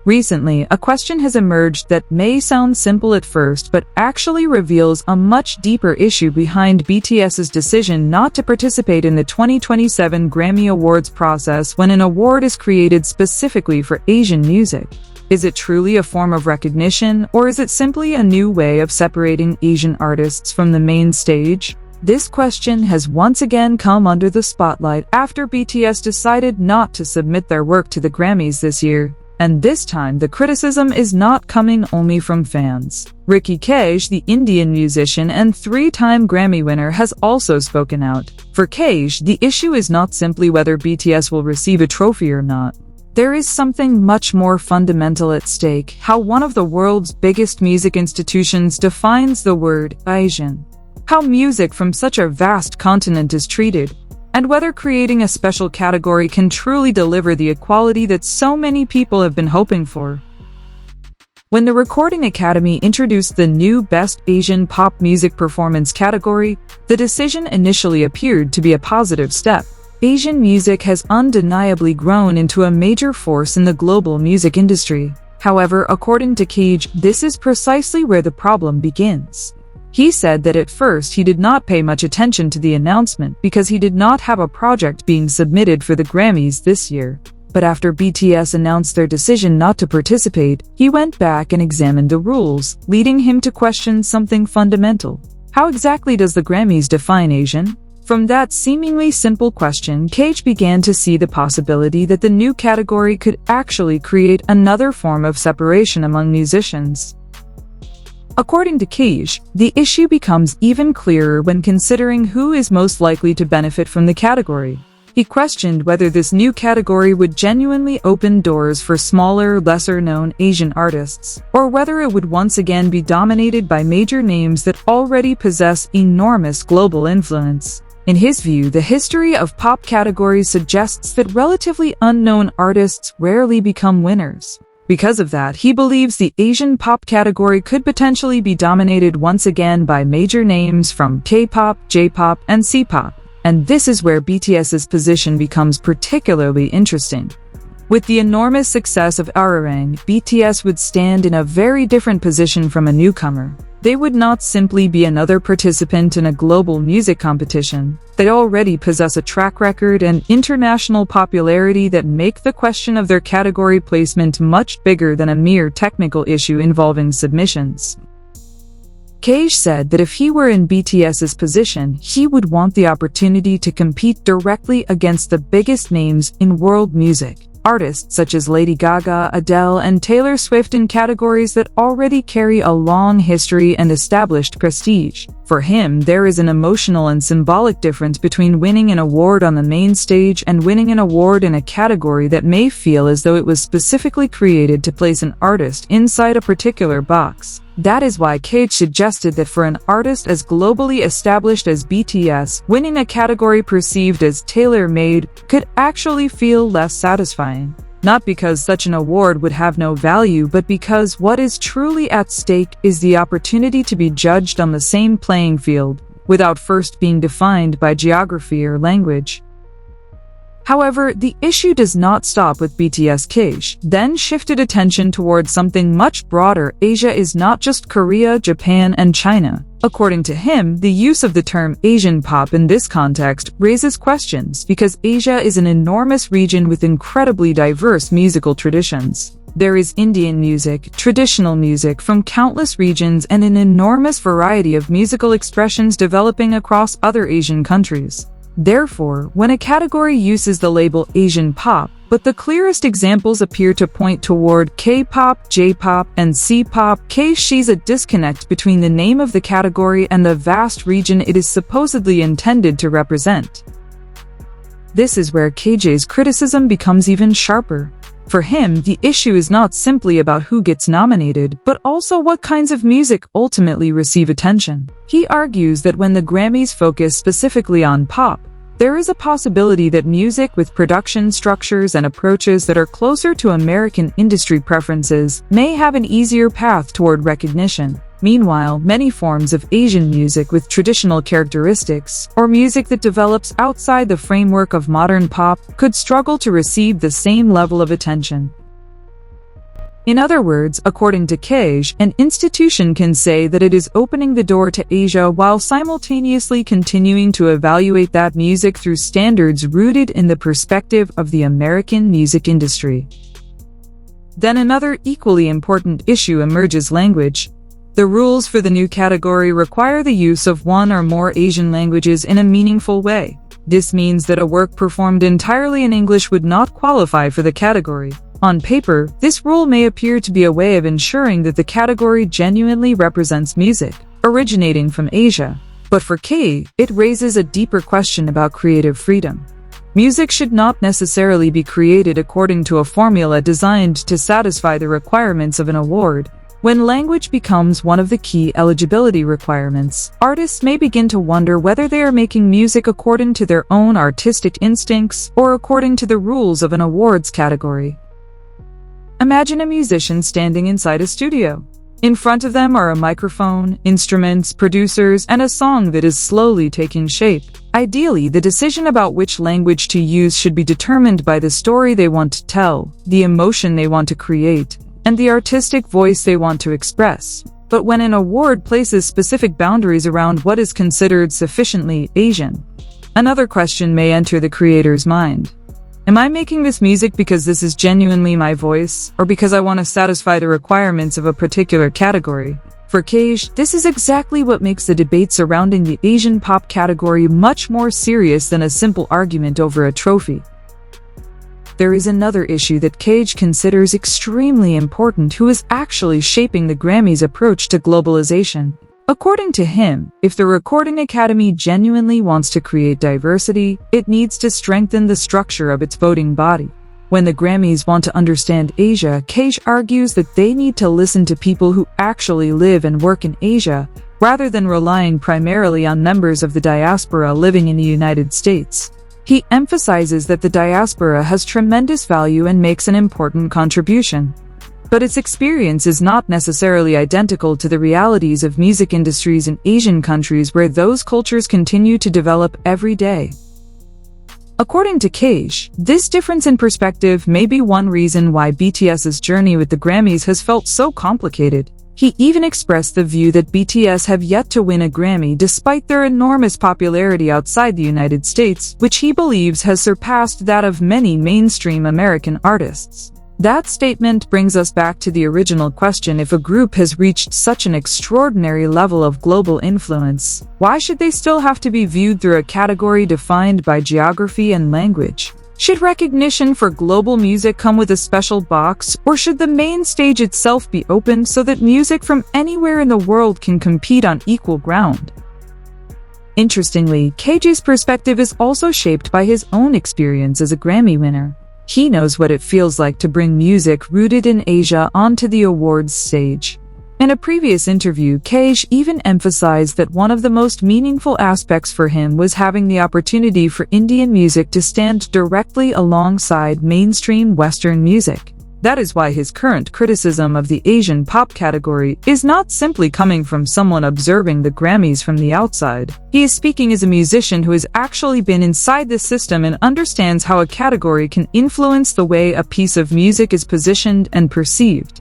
Recently, a question has emerged that may sound simple at first but actually reveals a much deeper issue behind BTS's decision not to participate in the 2027 Grammy Awards process when an award is created specifically for Asian music. Is it truly a form of recognition, or is it simply a new way of separating Asian artists from the main stage? This question has once again come under the spotlight after BTS decided not to submit their work to the Grammys this year. And this time, the criticism is not coming only from fans. Ricky Kej, the Indian musician and three-time Grammy winner, has also spoken out. For Kej, the issue is not simply whether BTS will receive a trophy or not. There is something much more fundamental at stake: how one of the world's biggest music institutions defines the word Asian, how music from such a vast continent is treated, and whether creating a special category can truly deliver the equality that so many people have been hoping for. When the Recording Academy introduced the new Best Asian Pop Music Performance category, the decision initially appeared to be a positive step. Asian music has undeniably grown into a major force in the global music industry. However, according to Kej, this is precisely where the problem begins. He said that at first he did not pay much attention to the announcement because he did not have a project being submitted for the Grammys this year. But after BTS announced their decision not to participate, he went back and examined the rules, leading him to question something fundamental. How exactly does the Grammys define Asian? From that seemingly simple question, Kej began to see the possibility that the new category could actually create another form of separation among musicians. According to Kej, the issue becomes even clearer when considering who is most likely to benefit from the category. He questioned whether this new category would genuinely open doors for smaller, lesser-known Asian artists, or whether it would once again be dominated by major names that already possess enormous global influence. In his view, the history of pop categories suggests that relatively unknown artists rarely become winners. Because of that, he believes the Asian pop category could potentially be dominated once again by major names from K-pop, J-pop, and C-pop. And this is where BTS's position becomes particularly interesting. With the enormous success of Broadening, BTS would stand in a very different position from a newcomer. They would not simply be another participant in a global music competition. They already possess a track record and international popularity that make the question of their category placement much bigger than a mere technical issue involving submissions. Kej said that if he were in BTS's position, he would want the opportunity to compete directly against the biggest names in world music. Artists such as Lady Gaga, Adele, and Taylor Swift in categories that already carry a long history and established prestige. For him, there is an emotional and symbolic difference between winning an award on the main stage and winning an award in a category that may feel as though it was specifically created to place an artist inside a particular box. That is why Kej suggested that for an artist as globally established as BTS, winning a category perceived as tailor-made could actually feel less satisfying. Not because such an award would have no value, but because what is truly at stake is the opportunity to be judged on the same playing field, without first being defined by geography or language. However, the issue does not stop with BTS. Kej then shifted attention towards something much broader. Asia is not just Korea, Japan, and China. According to him, the use of the term Asian pop in this context raises questions because Asia is an enormous region with incredibly diverse musical traditions. There is Indian music, traditional music from countless regions, and an enormous variety of musical expressions developing across other Asian countries. Therefore, when a category uses the label Asian pop, but the clearest examples appear to point toward K-pop, J-pop, and C-pop, Kej sees a disconnect between the name of the category and the vast region it is supposedly intended to represent. This is where Kej's criticism becomes even sharper. For him, the issue is not simply about who gets nominated, but also what kinds of music ultimately receive attention. He argues that when the Grammys focus specifically on pop, there is a possibility that music with production structures and approaches that are closer to American industry preferences may have an easier path toward recognition. Meanwhile, many forms of Asian music with traditional characteristics, or music that develops outside the framework of modern pop, could struggle to receive the same level of attention. In other words, according to Kej, an institution can say that it is opening the door to Asia while simultaneously continuing to evaluate that music through standards rooted in the perspective of the American music industry. Then another equally important issue emerges: language. The rules for the new category require the use of one or more Asian languages in a meaningful way. This means that a work performed entirely in English would not qualify for the category. On paper, this rule may appear to be a way of ensuring that the category genuinely represents music originating from Asia. But for Kej, it raises a deeper question about creative freedom. Music should not necessarily be created according to a formula designed to satisfy the requirements of an award. When language becomes one of the key eligibility requirements, artists may begin to wonder whether they are making music according to their own artistic instincts or according to the rules of an awards category. Imagine a musician standing inside a studio. In front of them are a microphone, instruments, producers, and a song that is slowly taking shape. Ideally, the decision about which language to use should be determined by the story they want to tell, the emotion they want to create, and the artistic voice they want to express. But when an award places specific boundaries around what is considered sufficiently Asian, another question may enter the creator's mind. Am I making this music because this is genuinely my voice, or because I want to satisfy the requirements of a particular category? For Kej, this is exactly what makes the debate surrounding the Asian pop category much more serious than a simple argument over a trophy. There is another issue that Kej considers extremely important: who is actually shaping the Grammys' approach to globalization. According to him, if the Recording Academy genuinely wants to create diversity, it needs to strengthen the structure of its voting body. When the Grammys want to understand Asia, Kej argues that they need to listen to people who actually live and work in Asia, rather than relying primarily on members of the diaspora living in the United States. He emphasizes that the diaspora has tremendous value and makes an important contribution, but its experience is not necessarily identical to the realities of music industries in Asian countries where those cultures continue to develop every day. According to Kej, this difference in perspective may be one reason why BTS's journey with the Grammys has felt so complicated. He even expressed the view that BTS have yet to win a Grammy despite their enormous popularity outside the United States, which he believes has surpassed that of many mainstream American artists. That statement brings us back to the original question: if a group has reached such an extraordinary level of global influence, why should they still have to be viewed through a category defined by geography and language? Should recognition for global music come with a special box, or should the main stage itself be opened so that music from anywhere in the world can compete on equal ground? Interestingly, Kej's perspective is also shaped by his own experience as a Grammy winner. He knows what it feels like to bring music rooted in Asia onto the awards stage. In a previous interview, Kej even emphasized that one of the most meaningful aspects for him was having the opportunity for Indian music to stand directly alongside mainstream Western music. That is why his current criticism of the Asian pop category is not simply coming from someone observing the Grammys from the outside. He is speaking as a musician who has actually been inside this system and understands how a category can influence the way a piece of music is positioned and perceived.